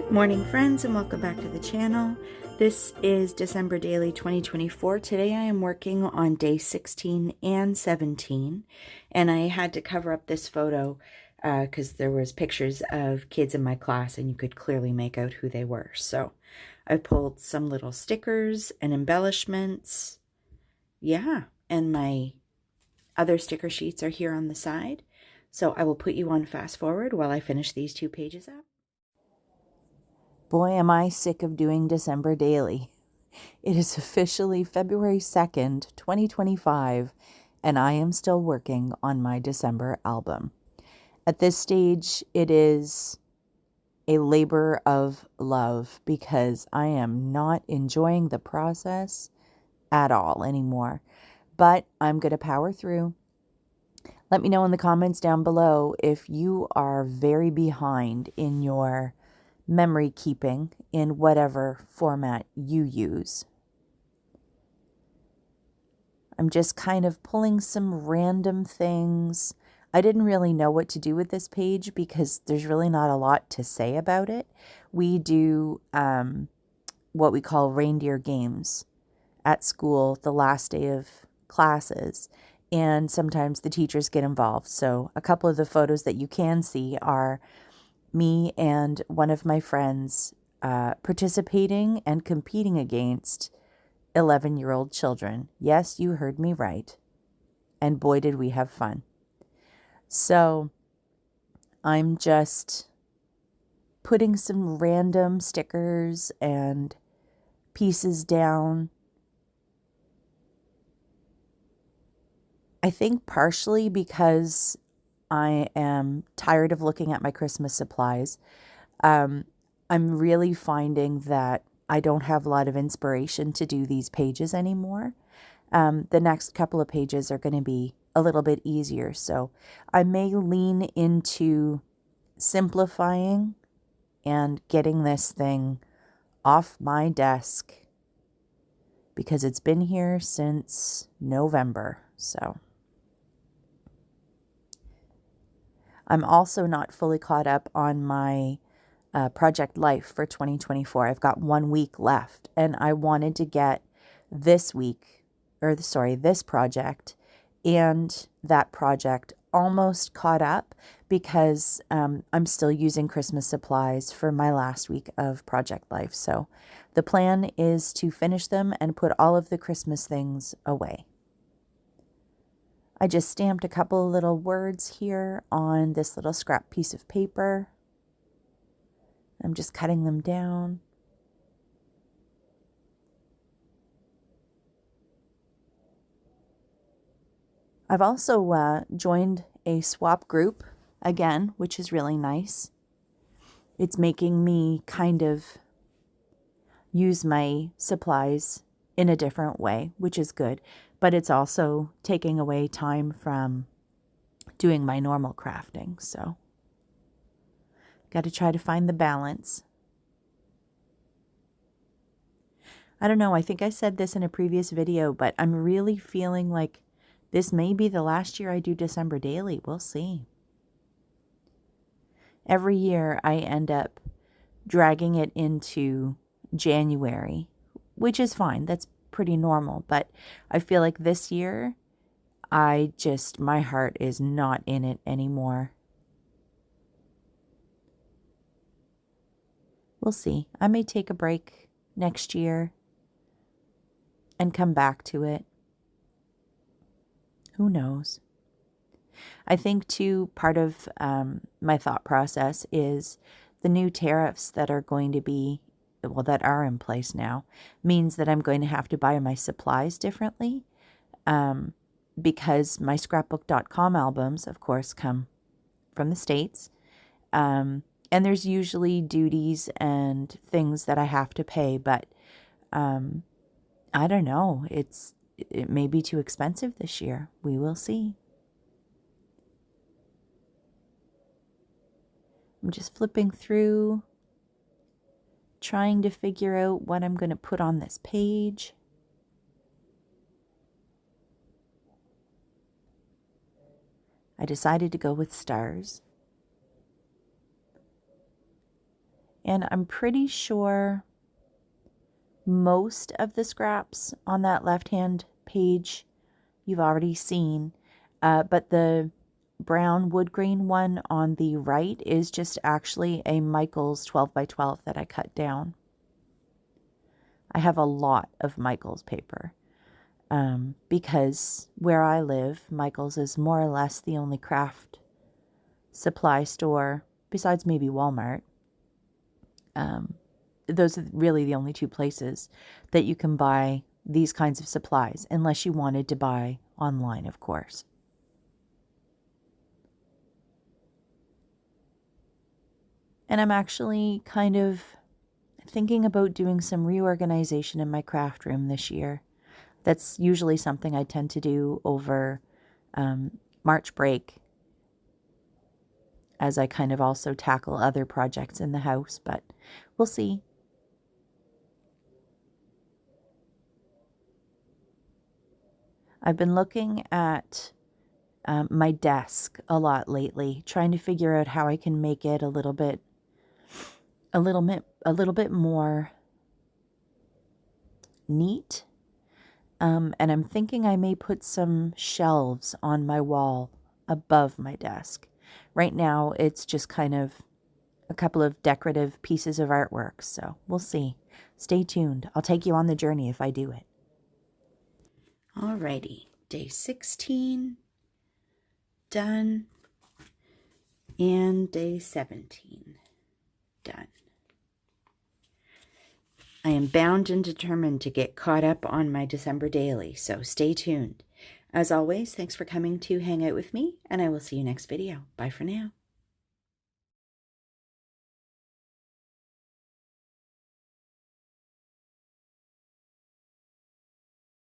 Morning friends, and welcome back to the channel. This is December Daily 2024. Today I am working on day 16 and 17, and I had to cover up this photo because there was pictures of kids in my class and you could clearly make out who they were. So I pulled some little stickers and embellishments. Yeah, and my other sticker sheets are here on the side. So I will put you on fast forward while I finish these 2 pages up. Boy, am I sick of doing December Daily. It is officially February 2nd, 2025, and I am still working on my December album. At this stage, it is a labor of love because I am not enjoying the process at all anymore. But I'm going to power through. Let me know in the comments down below if you are very behind in your memory keeping in whatever format you use. I'm just kind of pulling some random things. I didn't really know what to do with this page because there's really not a lot to say about it. We do what we call reindeer games at school the last day of classes, and sometimes the teachers get involved. So a couple of the photos that you can see are me and one of my friends participating and competing against 11-year-old children. Yes, you heard me right. And boy, did we have fun. So I'm just putting some random stickers and pieces down. I think partially because I am tired of looking at my Christmas supplies. I'm really finding that I don't have a lot of inspiration to do these pages anymore. The next couple of pages are going to be a little bit easier, so I may lean into simplifying and getting this thing off my desk because it's been here since November, so. I'm also not fully caught up on my Project Life for 2024. I've got 1 week left, and I wanted to get this project and that project almost caught up because I'm still using Christmas supplies for my last week of Project Life. So the plan is to finish them and put all of the Christmas things away. I just stamped a couple of little words here on this little scrap piece of paper. I'm just cutting them down. I've also joined a swap group again, which is really nice. It's making me kind of use my supplies in a different way, which is good. But it's also taking away time from doing my normal crafting. So, got to try to find the balance. I don't know, I think I said this in a previous video, but I'm really feeling like this may be the last year I do December Daily. We'll see. Every year I end up dragging it into January, which is fine. That's pretty normal, but I feel like this year my heart is not in it anymore. We'll see. I may take a break next year and come back to it. Who knows? I think too, part of my thought process is the new tariffs that are going to be that are in place now means that I'm going to have to buy my supplies differently because my scrapbook.com albums, of course, come from the States. And there's usually duties and things that I have to pay, but I don't know. It may be too expensive this year. We will see. I'm just flipping through, trying to figure out what I'm going to put on this page. I decided to go with stars. And I'm pretty sure most of the scraps on that left-hand page you've already seen, but the brown wood grain one on the right is just actually a Michaels 12 by 12 that I cut down. I have a lot of Michaels paper because where I live, Michaels is more or less the only craft supply store, besides maybe Walmart. Those are really the only two places that you can buy these kinds of supplies, unless you wanted to buy online, of course. And I'm actually kind of thinking about doing some reorganization in my craft room this year. That's usually something I tend to do over March break, as I kind of also tackle other projects in the house, but we'll see. I've been looking at my desk a lot lately, trying to figure out how I can make it a little bit more neat. And I'm thinking I may put some shelves on my wall above my desk. Right now, it's just kind of a couple of decorative pieces of artwork, so we'll see. Stay tuned. I'll take you on the journey if I do it. Alrighty, day 16 done, and day 17 done. I am bound and determined to get caught up on my December daily, so stay tuned. As always, thanks for coming to hang out with me, and I will see you next video. Bye for now.